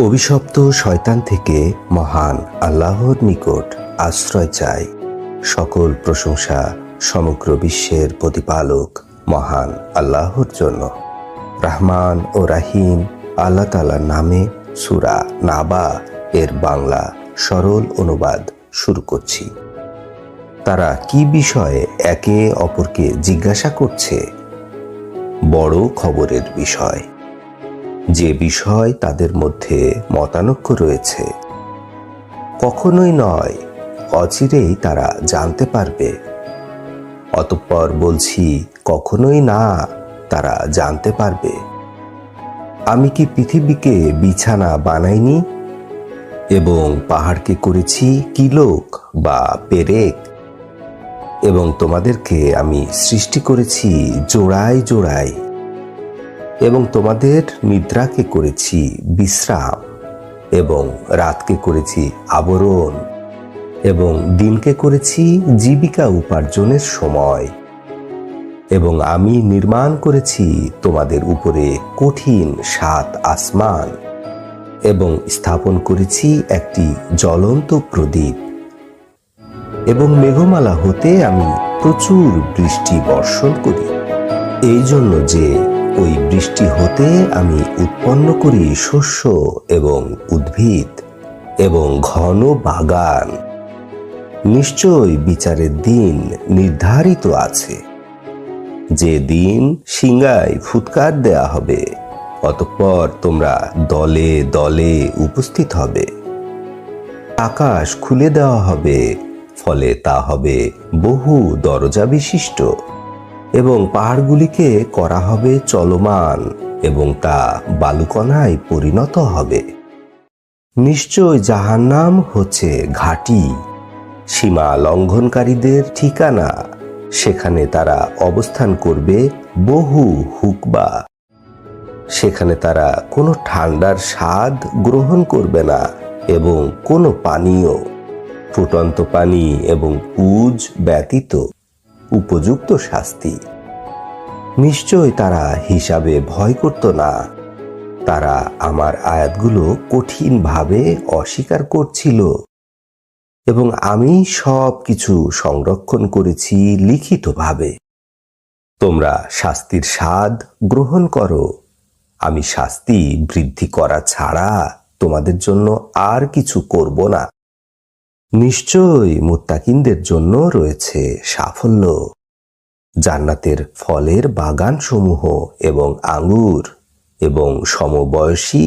অভিশপ্ত শয়তান থেকে মহান আল্লাহর নিকট আশ্রয় চাই। সকল প্রশংসা সমগ্র বিশ্বের প্রতিপালক মহান আল্লাহর জন্য। রহমান ও রাহিম আল্লাহ তাআলার নামে সূরা নাবা এর বাংলা সরল অনুবাদ শুরু করছি। তারা কি বিষয়ে একে অপরকে জিজ্ঞাসা করছে? বড় খবরের বিষয়, যে বিষয় তাদের মধ্যে মতানৈক্য রয়েছে। কখনোই নয়, অচিরেই তারা জানতে পারবে। অতঃপর বলছি, কখনোই না, তারা জানতে পারবে। আমি কি পৃথিবীকে বিছানা বানাইনি এবং পাহাড়কে করেছি কিলোক বা পেরেক, এবং তোমাদেরকে আমি সৃষ্টি করেছি জোড়ায় জোড়ায়, এবং তোমাদের নিদ্রাকে করেছি বিশ্রাম, এবং রাতকে করেছি আবরণ, এবং দিনকে করেছি জীবিকা উপার্জনের সময়, এবং আমি নির্মাণ করেছি তোমাদের উপরে কঠিন 7 আসমান, এবং স্থাপন করেছি একটি জ্বলন্ত প্রদীপ, এবং মেঘমালা হতে আমি প্রচুর বৃষ্টি বর্ষণ করি, এই জন্য যে ওই বৃষ্টি হতে আমি উৎপন্ন করি শস্য এবং উদ্ভিদ এবং ঘন বাগান। নিশ্চয় বিচারের দিন নির্ধারিত আছে, যে দিন সিংহায় ফুৎকার দেয়া হবে, অতঃপর তোমরা দলে দলে উপস্থিত হবে। আকাশ খুলে দেওয়া হবে, ফলে তা হবে বহু দরজা বিশিষ্ট, এবং পাহাড়গুলিকে করা হবে চলমান, এবং তা বালুকণায় পরিণত হবে। নিশ্চয় জাহান্নাম হচ্ছে ঘাঁটি, সীমা লঙ্ঘনকারীদের ঠিকানা। সেখানে তারা অবস্থান করবে বহু হুকবা। সেখানে তারা কোনো ঠান্ডার স্বাদ গ্রহণ করবে না, এবং কোনো পানীয়, ফুটন্ত পানি এবং পুজ ব্যতীত উপযুক্ত শাস্তি। নিশ্চয় তারা হিসাবে ভয় করত না। তারা আমার আয়াতগুলো কঠিনভাবে অস্বীকার করছিল, এবং আমি সব কিছু সংরক্ষণ করেছি লিখিতভাবে। তোমরা শাস্তির স্বাদ গ্রহণ করো। আমি শাস্তি বৃদ্ধি করা ছাড়া তোমাদের জন্য আর কিছু করব না। নিশ্চয় মুত্তাকিনদের জন্য রয়েছে সাফল্য, জান্নাতের ফলের বাগান সমূহ এবং আঙ্গুর এবং সমবয়সী